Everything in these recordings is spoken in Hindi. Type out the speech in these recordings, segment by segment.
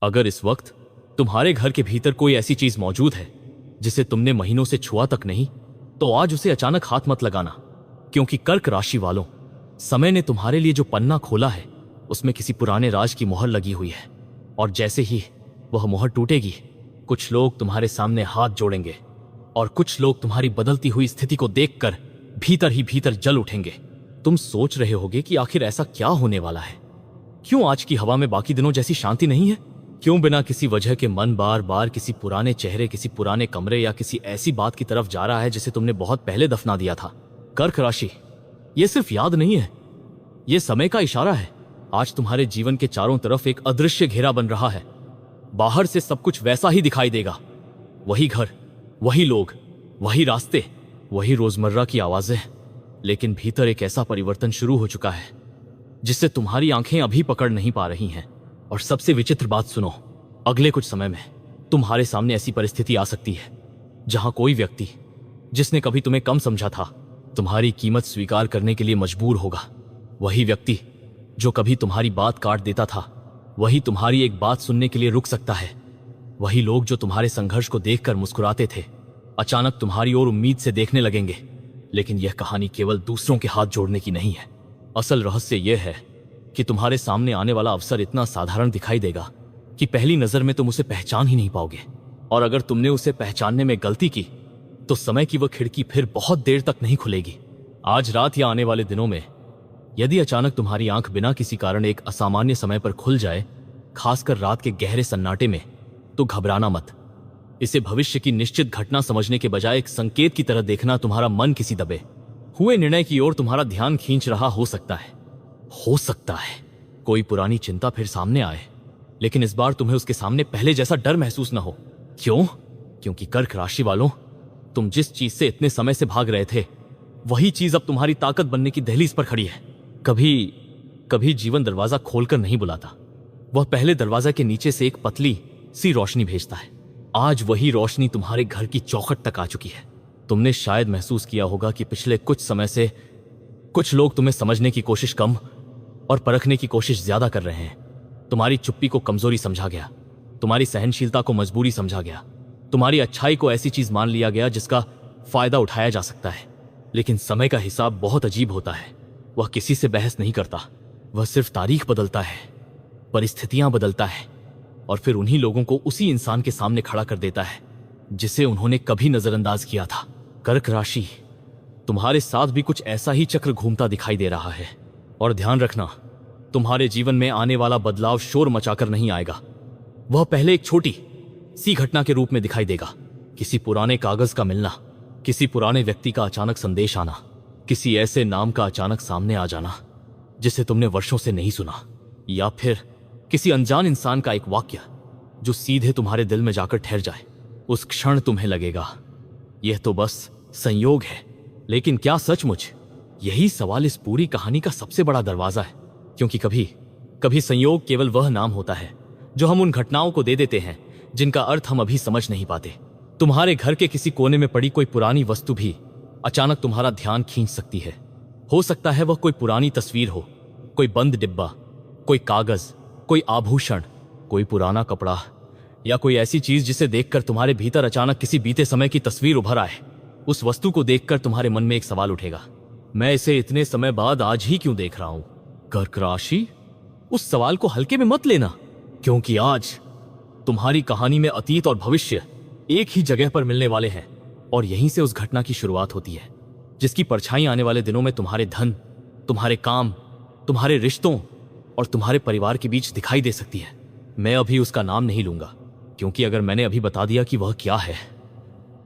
अगर इस वक्त तुम्हारे घर के भीतर कोई ऐसी चीज मौजूद है जिसे तुमने महीनों से छुआ तक नहीं, तो आज उसे अचानक हाथ मत लगाना, क्योंकि कर्क राशि वालों, समय ने तुम्हारे लिए जो पन्ना खोला है उसमें किसी पुराने राज की मोहर लगी हुई है। और जैसे ही वह मोहर टूटेगी, कुछ लोग तुम्हारे सामने हाथ जोड़ेंगे और कुछ लोग तुम्हारी बदलती हुई स्थिति को देखकर भीतर ही भीतर जल उठेंगे। तुम सोच रहे होगे कि आखिर ऐसा क्या होने वाला है? क्यों आज की हवा में बाकी दिनों जैसी शांति नहीं है? क्यों बिना किसी वजह के मन बार बार किसी पुराने चेहरे, किसी पुराने कमरे या किसी ऐसी बात की तरफ जा रहा है जिसे तुमने बहुत पहले दफना दिया था? कर्क राशि, यह सिर्फ याद नहीं है, यह समय का इशारा है। आज तुम्हारे जीवन के चारों तरफ एक अदृश्य घेरा बन रहा है। बाहर से सब कुछ वैसा ही दिखाई देगा, वही घर, वही लोग, वही रास्ते, वही रोजमर्रा की आवाजें, लेकिन भीतर एक ऐसा परिवर्तन शुरू हो चुका है जिससे तुम्हारी आंखें अभी पकड़ नहीं पा रही हैं। और सबसे विचित्र बात सुनो, अगले कुछ समय में तुम्हारे सामने ऐसी परिस्थिति आ सकती है जहां कोई व्यक्ति जिसने कभी तुम्हें कम समझा था, तुम्हारी कीमत स्वीकार करने के लिए मजबूर होगा। वही व्यक्ति जो कभी तुम्हारी बात काट देता था, वही तुम्हारी एक बात सुनने के लिए रुक सकता है। वही लोग जो तुम्हारे संघर्ष को देखकर मुस्कुराते थे, अचानक तुम्हारी ओर उम्मीद से देखने लगेंगे। लेकिन यह कहानी केवल दूसरों के हाथ जोड़ने की नहीं है। असल रहस्य यह है कि तुम्हारे सामने आने वाला अवसर इतना साधारण दिखाई देगा कि पहली नजर में तुम उसे पहचान ही नहीं पाओगे। और अगर तुमने उसे पहचानने में गलती की तो समय की वह खिड़की फिर बहुत देर तक नहीं खुलेगी। आज रात या आने वाले दिनों में यदि अचानक तुम्हारी आंख बिना किसी कारण एक असामान्य समय पर खुल जाए, खासकर रात के गहरे सन्नाटे में, तो घबराना मत। इसे भविष्य की निश्चित घटना समझने के बजाय एक संकेत की तरह देखना। तुम्हारा मन किसी दबे हुए निर्णय की ओर तुम्हारा ध्यान खींच रहा हो सकता है। कोई पुरानी चिंता फिर सामने आए, लेकिन इस बार तुम्हें उसके सामने पहले जैसा डर महसूस न हो। क्यों? क्योंकि कर्क राशि वालों, तुम जिस चीज से इतने समय से भाग रहे थे, वही चीज अब तुम्हारी ताकत बनने की दहलीज पर खड़ी है। कभी जीवन दरवाजा खोलकर नहीं बुलाता, वह पहले दरवाजा के नीचे से एक पतली सी रोशनी भेजता है। आज वही रोशनी तुम्हारे घर की चौखट तक आ चुकी है। तुमने शायद महसूस किया होगा कि पिछले कुछ समय से कुछ लोग तुम्हें समझने की कोशिश कम और परखने की कोशिश ज्यादा कर रहे हैं। तुम्हारी चुप्पी को कमजोरी समझा गया, तुम्हारी सहनशीलता को मजबूरी समझा गया, तुम्हारी अच्छाई को ऐसी चीज मान लिया गया जिसका फायदा उठाया जा सकता है। लेकिन समय का हिसाब बहुत अजीब होता है। वह किसी से बहस नहीं करता, वह सिर्फ तारीख बदलता है, परिस्थितियां बदलता है, और फिर उन्हीं लोगों को उसी इंसान के सामने खड़ा कर देता है जिसे उन्होंने कभी नजरअंदाज किया था। कर्क राशि, तुम्हारे साथ भी कुछ ऐसा ही चक्र घूमता दिखाई दे रहा है। और ध्यान रखना, तुम्हारे जीवन में आने वाला बदलाव शोर मचाकर नहीं आएगा। वह पहले एक छोटी सी घटना के रूप में दिखाई देगा। किसी पुराने कागज का मिलना, किसी पुराने व्यक्ति का अचानक संदेश आना, किसी ऐसे नाम का अचानक सामने आ जाना जिसे तुमने वर्षों से नहीं सुना, या फिर किसी अनजान इंसान का एक वाक्य जो सीधे तुम्हारे दिल में जाकर ठहर जाए। उस क्षण तुम्हें लगेगा यह तो बस संयोग है। लेकिन क्या सचमुच यही सवाल इस पूरी कहानी का सबसे बड़ा दरवाजा है? क्योंकि कभी संयोग केवल वह नाम होता है जो हम उन घटनाओं को दे देते हैं जिनका अर्थ हम अभी समझ नहीं पाते। तुम्हारे घर के किसी कोने में पड़ी कोई पुरानी वस्तु भी अचानक तुम्हारा ध्यान खींच सकती है। हो सकता है वह कोई पुरानी तस्वीर हो, कोई बंद डिब्बा, कोई कागज, कोई आभूषण, कोई पुराना कपड़ा, या कोई ऐसी चीज जिसे देखकर तुम्हारे भीतर अचानक किसी बीते समय की तस्वीर उभर आए। उस वस्तु को देखकर तुम्हारे मन में एक सवाल उठेगा, मैं इसे इतने समय बाद आज ही क्यों देख रहा हूं? कर्क राशि, उस सवाल को हल्के में मत लेना, क्योंकि आज तुम्हारी कहानी में अतीत और भविष्य एक ही जगह पर मिलने वाले हैं। और यहीं से उस घटना की शुरुआत होती है जिसकी परछाई आने वाले दिनों में तुम्हारे धन, तुम्हारे काम, तुम्हारे रिश्तों और तुम्हारे परिवार के बीच दिखाई दे सकती है। मैं अभी उसका नाम नहीं लूंगा, क्योंकि अगर मैंने अभी बता दिया कि वह क्या है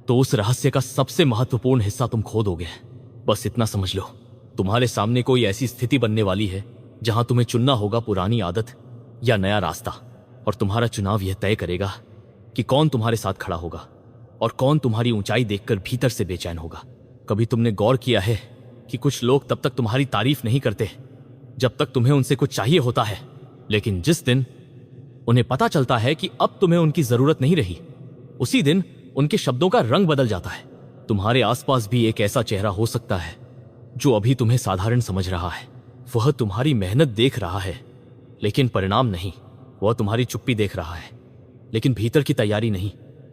तो उस रहस्य का सबसे महत्वपूर्ण हिस्सा तुम खो दोगे। बस इतना समझ लो, तुम्हारे सामने कोई ऐसी स्थिति बनने वाली है जहां तुम्हें चुनना होगा पुरानी आदत या नया रास्ता। और तुम्हारा चुनाव यह तय करेगा कि कौन तुम्हारे साथ खड़ा होगा और कौन तुम्हारी ऊंचाई देखकर भीतर से बेचैन होगा। कभी तुमने गौर किया है कि कुछ लोग तब तक तुम्हारी तारीफ नहीं करते जब तक तुम्हें उनसे कुछ चाहिए होता है, लेकिन जिस दिन उन्हें पता चलता है कि अब तुम्हें उनकी जरूरत नहीं रही, उसी दिन उनके शब्दों का रंग बदल जाता है। तुम्हारे आसपास भी एक ऐसा चेहरा हो सकता है जो अभी तुम्हें साधारण समझ रहा है। वह तुम्हारी मेहनत देख रहा है, लेकिन परिणाम नहीं। वह तुम्हारी चुप्पी देख रहा है, लेकिन भीतर की तैयारी नहीं।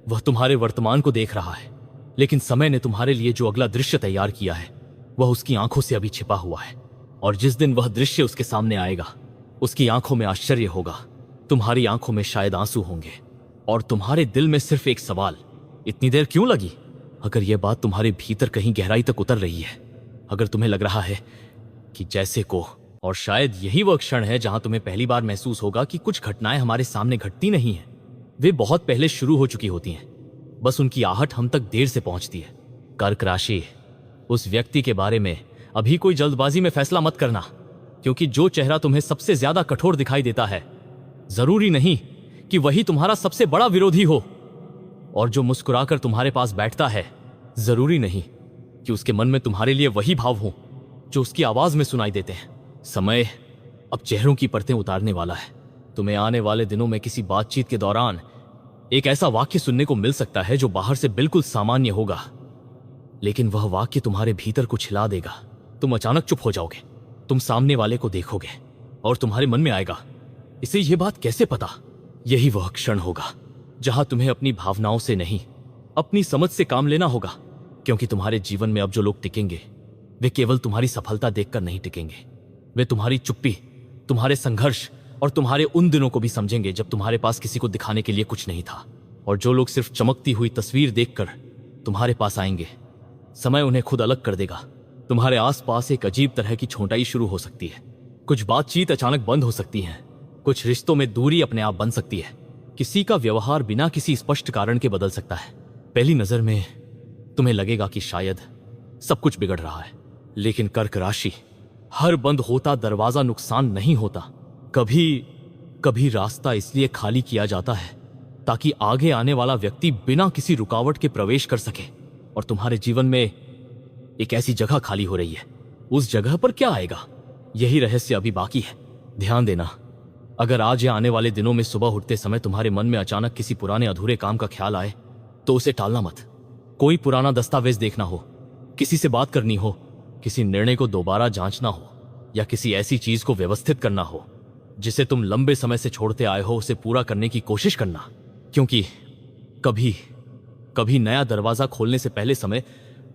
वह तुम्हारे वर्तमान को देख रहा है, लेकिन समय ने तुम्हारे लिए जो अगला दृश्य तैयार किया है वह उसकी आंखों से अभी छिपा हुआ है। और जिस दिन वह दृश्य उसके सामने आएगा, उसकी आंखों में आश्चर्य होगा, तुम्हारी आंखों में शायद आंसू होंगे, और तुम्हारे दिल में सिर्फ एक सवाल, इतनी देर क्यों लगी? अगर यह बात तुम्हारे भीतर कहीं गहराई तक उतर रही है, अगर तुम्हें लग रहा है कि जैसे को, और शायद यही वह क्षण है जहां तुम्हें पहली बार महसूस होगा कि कुछ घटनाएं हमारे सामने घटती नहीं हैं, वे बहुत पहले शुरू हो चुकी होती हैं, बस उनकी आहट हम तक देर से पहुंचती है। कर्क राशि, उस व्यक्ति के बारे में अभी कोई जल्दबाजी में फैसला मत करना, क्योंकि जो चेहरा तुम्हें सबसे ज्यादा कठोर दिखाई देता है, जरूरी नहीं कि वही तुम्हारा सबसे बड़ा विरोधी हो, और जो मुस्कुराकर तुम्हारे पास बैठता है, जरूरी नहीं कि उसके मन में तुम्हारे लिए वही भाव हो जो उसकी आवाज में सुनाई देते हैं। समय अब चेहरों की परतें उतारने वाला है। तुम्हें आने वाले दिनों में किसी बातचीत के दौरान एक ऐसा वाक्य सुनने को मिल सकता है जो बाहर से बिल्कुल सामान्य होगा, लेकिन वह वाक्य तुम्हारे भीतर को हिला देगा। तुम अचानक चुप हो जाओगे, तुम सामने वाले को देखोगे और तुम्हारे मन में आएगा, इसे यह बात कैसे पता? यही वह क्षण होगा जहां तुम्हें अपनी भावनाओं से नहीं, अपनी समझ से काम लेना होगा, क्योंकि तुम्हारे जीवन में अब जो लोग टिकेंगे वे केवल तुम्हारी सफलता देखकर नहीं टिकेंगे। वे तुम्हारी चुप्पी, तुम्हारे संघर्ष और तुम्हारे उन दिनों को भी समझेंगे जब तुम्हारे पास किसी को दिखाने के लिए कुछ नहीं था। और जो लोग सिर्फ चमकती हुई तस्वीर देखकर तुम्हारे पास आएंगे, समय उन्हें खुद अलग कर देगा। तुम्हारे आसपास एक अजीब तरह की छोंटाई शुरू हो सकती है, कुछ बातचीत अचानक बंद हो सकती है, कुछ रिश्तों में दूरी अपने आप बन सकती है, किसी का व्यवहार बिना किसी स्पष्ट कारण के बदल सकता है। पहली नजर में तुम्हें लगेगा कि शायद सब कुछ बिगड़ रहा है, लेकिन कर्क राशि, हर बंद होता दरवाजा नुकसान नहीं होता। कभी कभी रास्ता इसलिए खाली किया जाता है ताकि आगे आने वाला व्यक्ति बिना किसी रुकावट के प्रवेश कर सके। और तुम्हारे जीवन में एक ऐसी जगह खाली हो रही है, उस जगह पर क्या आएगा, यही रहस्य अभी बाकी है। ध्यान देना, अगर आज या आने वाले दिनों में सुबह उठते समय तुम्हारे मन में अचानक किसी पुराने अधूरे काम का ख्याल आए, तो उसे टालना मत। कोई पुराना दस्तावेज देखना हो, किसी से बात करनी हो, किसी निर्णय को दोबारा जांचना हो, या किसी ऐसी चीज को व्यवस्थित करना हो जिसे तुम लंबे समय से छोड़ते आए हो, उसे पूरा करने की कोशिश करना। क्योंकि कभी कभी नया दरवाजा खोलने से पहले समय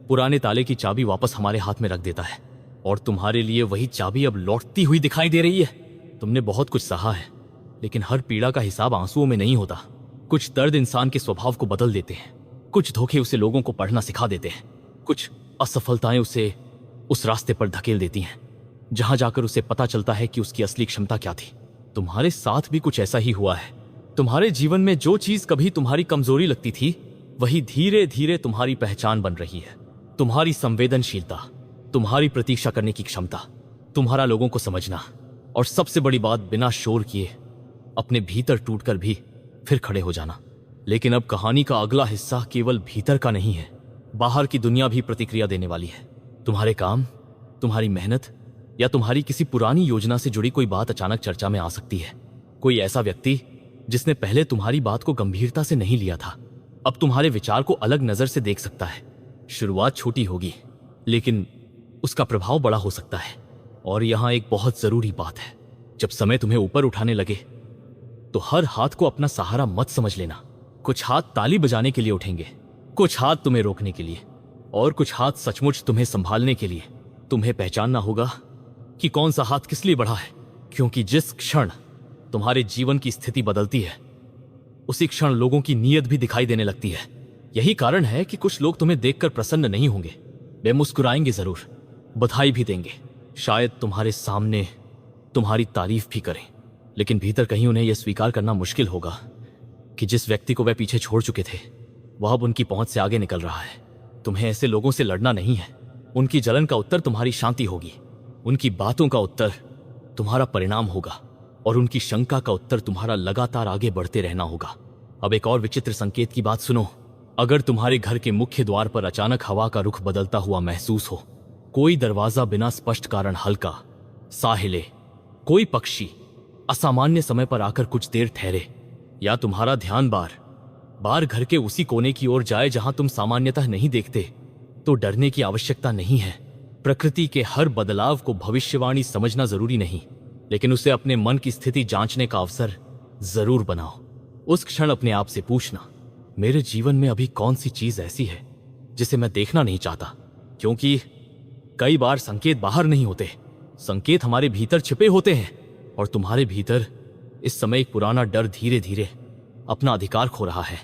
पुराने ताले की चाबी वापस हमारे हाथ में रख देता है, और तुम्हारे लिए वही चाबी अब लौटती हुई दिखाई दे रही है। तुमने बहुत कुछ सहा है, लेकिन हर पीड़ा का हिसाब आंसुओं में नहीं होता। कुछ दर्द इंसान के स्वभाव को बदल देते हैं, कुछ धोखे उसे लोगों को पढ़ना सिखा देते हैं, कुछ असफलताएं उसे उस रास्ते पर धकेल देती हैं जहां जाकर उसे पता चलता है कि उसकी असली क्षमता क्या थी। तुम्हारे साथ भी कुछ ऐसा ही हुआ है। तुम्हारे जीवन में जो चीज कभी तुम्हारी कमजोरी लगती थी, वही धीरे धीरे तुम्हारी पहचान बन रही है। तुम्हारी संवेदनशीलता, तुम्हारी प्रतीक्षा करने की क्षमता, तुम्हारा लोगों को समझना, और सबसे बड़ी बात, बिना शोर किए अपने भीतर टूटकर भी फिर खड़े हो जाना। लेकिन अब कहानी का अगला हिस्सा केवल भीतर का नहीं है, बाहर की दुनिया भी प्रतिक्रिया देने वाली है। तुम्हारे काम, तुम्हारी मेहनत, या तुम्हारी किसी पुरानी योजना से जुड़ी कोई बात अचानक चर्चा में आ सकती है। कोई ऐसा व्यक्ति जिसने पहले तुम्हारी बात को गंभीरता से नहीं लिया था, अब तुम्हारे विचार को अलग नजर से देख सकता है। शुरुआत छोटी होगी, लेकिन उसका प्रभाव बड़ा हो सकता है। और यहां एक बहुत जरूरी बात है, जब समय तुम्हें ऊपर उठाने लगे तो हर हाथ को अपना सहारा मत समझ लेना। कुछ हाथ ताली बजाने के लिए उठेंगे, कुछ हाथ तुम्हें रोकने के लिए, और कुछ हाथ सचमुच तुम्हें संभालने के लिए। तुम्हें पहचानना होगा कि कौन सा हाथ किस लिए बढ़ा है, क्योंकि जिस क्षण तुम्हारे जीवन की स्थिति बदलती है, उसी क्षण लोगों की नीयत भी दिखाई देने लगती है। यही कारण है कि कुछ लोग तुम्हें देखकर प्रसन्न नहीं होंगे। वे मुस्कुराएंगे जरूर, बधाई भी देंगे, शायद तुम्हारे सामने तुम्हारी तारीफ भी करें, लेकिन भीतर कहीं उन्हें यह स्वीकार करना मुश्किल होगा कि जिस व्यक्ति को वे पीछे छोड़ चुके थे, वह अब उनकी पहुंच से आगे निकल रहा है। तुम्हें ऐसे लोगों से लड़ना नहीं है। उनकी जलन का उत्तर तुम्हारी शांति होगी, उनकी बातों का उत्तर तुम्हारा परिणाम होगा, और उनकी शंका का उत्तर तुम्हारा लगातार आगे बढ़ते रहना होगा। अब एक और विचित्र संकेत की बात सुनो। अगर तुम्हारे घर के मुख्य द्वार पर अचानक हवा का रुख बदलता हुआ महसूस हो, कोई दरवाजा बिना स्पष्ट कारण हल्का सा हिले, कोई पक्षी असामान्य समय पर आकर कुछ देर ठहरे, या तुम्हारा ध्यान बार बार घर के उसी कोने की ओर जाए जहां तुम सामान्यतः नहीं देखते, तो डरने की आवश्यकता नहीं है। प्रकृति के हर बदलाव को भविष्यवाणी समझना जरूरी नहीं, लेकिन उसे अपने मन की स्थिति जांचने का अवसर जरूर बनाओ। उस क्षण अपने आप से पूछना, मेरे जीवन में अभी कौन सी चीज ऐसी है जिसे मैं देखना नहीं चाहता? क्योंकि कई बार संकेत बाहर नहीं होते, संकेत हमारे भीतर छिपे होते हैं। और तुम्हारे भीतर इस समय एक पुराना डर धीरे धीरे अपना अधिकार खो रहा है।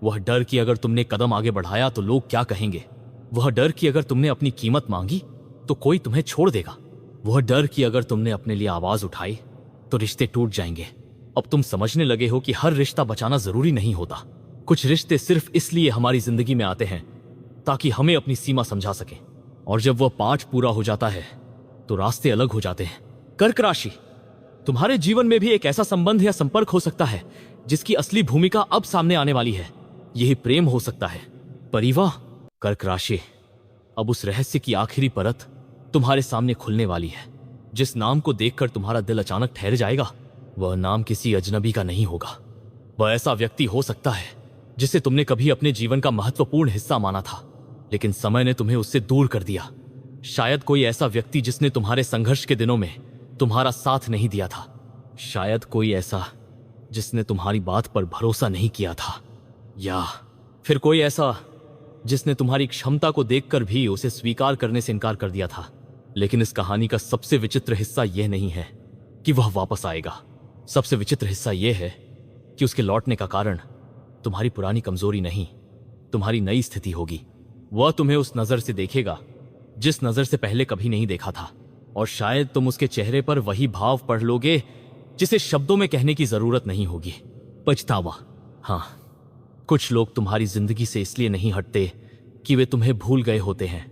वह डर कि अगर तुमने कदम आगे बढ़ाया तो लोग क्या कहेंगे। वह डर कि अगर तुमने अपनी कीमत मांगी तो कोई तुम्हें छोड़ देगा। वह डर कि अगर तुमने अपने लिए आवाज उठाई तो रिश्ते टूट जाएंगे। अब तुम समझने लगे हो कि हर रिश्ता बचाना जरूरी नहीं होता। कुछ रिश्ते सिर्फ इसलिए हमारी जिंदगी में आते हैं ताकि हमें अपनी सीमा समझा सकें, और जब वह पाठ पूरा हो जाता है तो रास्ते अलग हो जाते हैं। कर्क राशि, तुम्हारे जीवन में भी एक ऐसा संबंध या संपर्क हो सकता है जिसकी असली भूमिका अब सामने आने वाली है। यही प्रेम हो सकता है, परिवाह। कर्क राशि, अब उस रहस्य की आखिरी परत तुम्हारे सामने खुलने वाली है। जिस नाम को देखकर तुम्हारा दिल अचानक ठहर जाएगा, वह नाम किसी अजनबी का नहीं होगा। वह ऐसा व्यक्ति हो सकता है जिसे तुमने कभी अपने जीवन का महत्वपूर्ण हिस्सा माना था, लेकिन समय ने तुम्हें उससे दूर कर दिया। शायद कोई ऐसा व्यक्ति जिसने तुम्हारे संघर्ष के दिनों में तुम्हारा साथ नहीं दिया था। शायद कोई ऐसा जिसने तुम्हारी बात पर भरोसा नहीं किया था, या फिर कोई ऐसा जिसने तुम्हारी क्षमता को देखकर भी उसे स्वीकार करने से इनकार कर दिया था। लेकिन इस कहानी का सबसे विचित्र हिस्सा यह नहीं है कि वह वापस आएगा। सबसे विचित्र हिस्सा यह है कि उसके लौटने का कारण तुम्हारी पुरानी कमजोरी नहीं, तुम्हारी नई स्थिति होगी। वह तुम्हें उस नजर से देखेगा जिस नजर से पहले कभी नहीं देखा था, और शायद तुम उसके चेहरे पर वही भाव पढ़ लोगे जिसे शब्दों में कहने की जरूरत नहीं होगी। पछतावा। हाँ, कुछ लोग तुम्हारी जिंदगी से इसलिए नहीं हटते कि वे तुम्हें भूल गए होते हैं।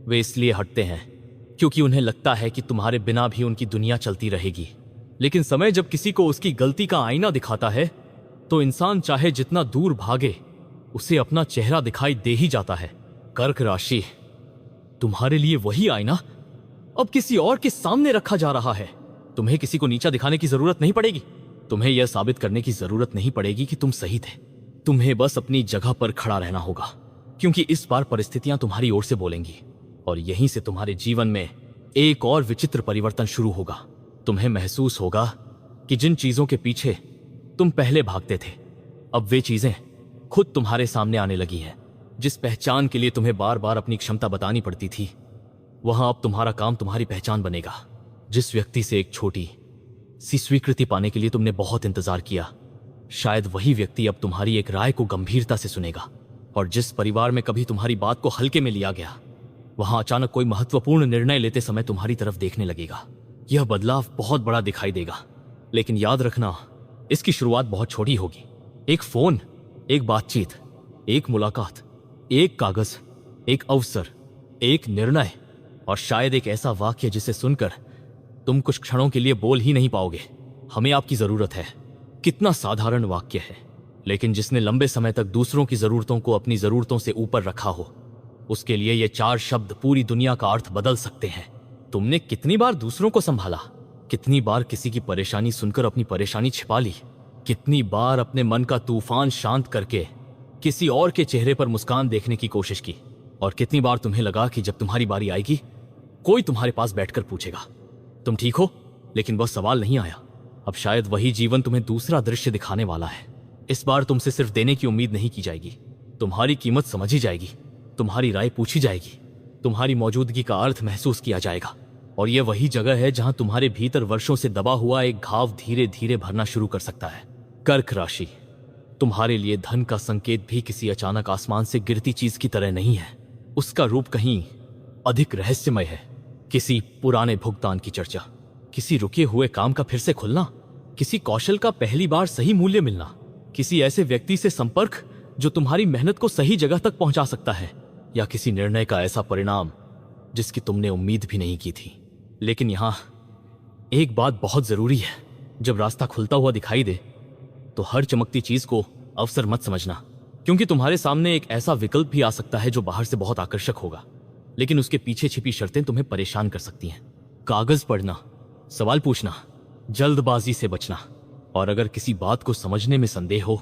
वे इसलिए हटते हैं क्योंकि उन्हें लगता है कि तुम्हारे बिना भी उनकी दुनिया चलती रहेगी। लेकिन समय जब किसी को उसकी गलती का आईना दिखाता है तो इंसान चाहे जितना दूर भागे, उसे अपना चेहरा दिखाई दे ही जाता है। कर्क राशि, तुम्हारे लिए वही आईना अब किसी और के सामने रखा जा रहा है। तुम्हें किसी को नीचा दिखाने की जरूरत नहीं पड़ेगी। तुम्हें यह साबित करने की जरूरत नहीं पड़ेगी कि तुम सही थे। तुम्हें बस अपनी जगह पर खड़ा रहना होगा, क्योंकि इस बार परिस्थितियां तुम्हारी ओर से बोलेंगी, और यहीं से तुम्हारे जीवन में एक और विचित्र परिवर्तन शुरू होगा। तुम्हें महसूस होगा कि जिन चीजों के पीछे तुम पहले भागते थे, अब वे चीजें खुद तुम्हारे सामने आने लगी हैं। जिस पहचान के लिए तुम्हें बार बार अपनी क्षमता बतानी पड़ती थी, वहां अब तुम्हारा काम तुम्हारी पहचान बनेगा। जिस व्यक्ति से एक छोटी सी स्वीकृति पाने के लिए तुमने बहुत इंतजार किया, शायद वही व्यक्ति अब तुम्हारी एक राय को गंभीरता से सुनेगा। और जिस परिवार में कभी तुम्हारी बात को हल्के में लिया गया, वहां अचानक कोई महत्वपूर्ण निर्णय लेते समय तुम्हारी तरफ देखने लगेगा। यह बदलाव बहुत बड़ा दिखाई देगा, लेकिन याद रखना, इसकी शुरुआत बहुत छोटी होगी। एक फोन, एक बातचीत, एक मुलाकात, एक कागज, एक अवसर, एक निर्णय, और शायद एक ऐसा वाक्य जिसे सुनकर तुम कुछ क्षणों के लिए बोल ही नहीं पाओगे, हमें आपकी जरूरत है। कितना साधारण वाक्य है, लेकिन जिसने लंबे समय तक दूसरों की जरूरतों को अपनी जरूरतों से ऊपर रखा हो, उसके लिए ये 4 शब्द पूरी दुनिया का अर्थ बदल सकते हैं। तुमने कितनी बार दूसरों को संभाला? कितनी बार किसी की परेशानी सुनकर अपनी परेशानी छिपा ली? कितनी बार अपने मन का तूफान शांत करके किसी और के चेहरे पर मुस्कान देखने की कोशिश की? और कितनी बार तुम्हें लगा कि जब तुम्हारी बारी आएगी, कोई तुम्हारे पास बैठकर पूछेगा, तुम ठीक हो? लेकिन वह सवाल नहीं आया। अब शायद वही जीवन तुम्हें दूसरा दृश्य दिखाने वाला है। इस बार तुमसे सिर्फ देने की उम्मीद नहीं की जाएगी, तुम्हारी कीमत समझी जाएगी, तुम्हारी राय पूछी जाएगी, तुम्हारी मौजूदगी का अर्थ महसूस किया जाएगा। और यह वही जगह है जहां तुम्हारे भीतर वर्षों से दबा हुआ एक घाव धीरे धीरे भरना शुरू कर सकता है। कर्क राशि, तुम्हारे लिए धन का संकेत भी किसी अचानक आसमान से गिरती चीज की तरह नहीं है। उसका रूप कहीं अधिक रहस्यमय है। किसी पुराने भुगतान की चर्चा, किसी रुके हुए काम का फिर से खुलना, किसी कौशल का पहली बार सही मूल्य मिलना, किसी ऐसे व्यक्ति से संपर्क जो तुम्हारी मेहनत को सही जगह तक पहुंचा सकता है, या किसी निर्णय का ऐसा परिणाम जिसकी तुमने उम्मीद भी नहीं की थी। लेकिन यहां एक बात बहुत जरूरी है, जब रास्ता खुलता हुआ दिखाई दे तो हर चमकती चीज को अवसर मत समझना, क्योंकि तुम्हारे सामने एक ऐसा विकल्प भी आ सकता है जो बाहर से बहुत आकर्षक होगा, लेकिन उसके पीछे छिपी शर्तें तुम्हें परेशान कर सकती हैं। कागज पढ़ना, सवाल पूछना, जल्दबाजी से बचना, और अगर किसी बात को समझने में संदेह हो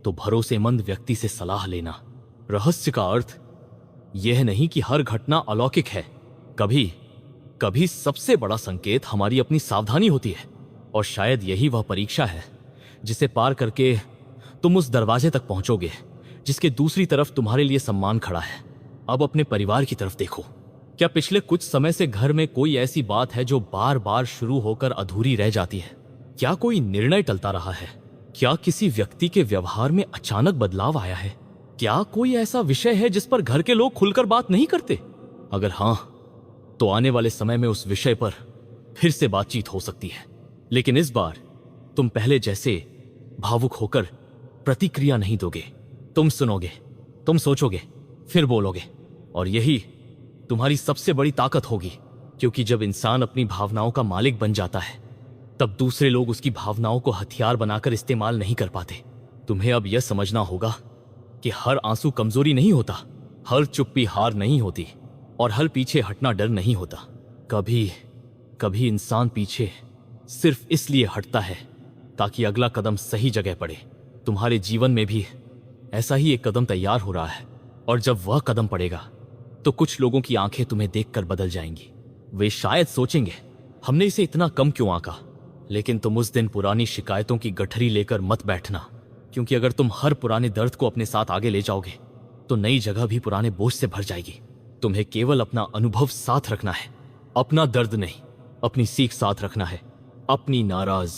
तो भरोसेमंद व्यक्ति से सलाह लेना। रहस्य का अर्थ यह नहीं कि हर घटना अलौकिक है। कभी कभी सबसे बड़ा संकेत हमारी अपनी सावधानी होती है, और शायद यही वह परीक्षा है जिसे पार करके तुम उस दरवाजे तक पहुंचोगे जिसके दूसरी तरफ तुम्हारे लिए सम्मान खड़ा है। अब अपने परिवार की तरफ देखो। क्या पिछले कुछ समय से घर में कोई ऐसी बात है जो बार बार शुरू होकर अधूरी रह जाती है? क्या कोई निर्णय टलता रहा है? क्या किसी व्यक्ति के व्यवहार में अचानक बदलाव आया है? क्या कोई ऐसा विषय है जिस पर घर के लोग खुलकर बात नहीं करते? अगर हां, तो आने वाले समय में उस विषय पर फिर से बातचीत हो सकती है। लेकिन इस बार तुम पहले जैसे भावुक होकर प्रतिक्रिया नहीं दोगे। तुम सुनोगे, तुम सोचोगे, फिर बोलोगे। और यही तुम्हारी सबसे बड़ी ताकत होगी, क्योंकि जब इंसान अपनी भावनाओं का मालिक बन जाता है तब दूसरे लोग उसकी भावनाओं को हथियार बनाकर इस्तेमाल नहीं कर पाते। तुम्हें अब यह समझना होगा कि हर आंसू कमजोरी नहीं होता, हर चुप्पी हार नहीं होती, और हर पीछे हटना डर नहीं होता। कभी कभी इंसान पीछे सिर्फ इसलिए हटता है ताकि अगला कदम सही जगह पड़े। तुम्हारे जीवन में भी ऐसा ही एक कदम तैयार हो रहा है, और जब वह कदम पड़ेगा तो कुछ लोगों की आंखें तुम्हें देखकर बदल जाएंगी। वे शायद सोचेंगे, हमने इसे इतना कम क्यों आंका? लेकिन तुम उस दिन पुरानी शिकायतों की गठरी लेकर मत बैठना, क्योंकि अगर तुम हर पुराने दर्द को अपने साथ आगे ले जाओगे तो नई जगह भी पुराने बोझ से भर जाएगी। तुम्हें केवल अपना अनुभव साथ रखना है, अपना दर्द नहीं, अपनी सीख साथ रखना है, अपनी नाराज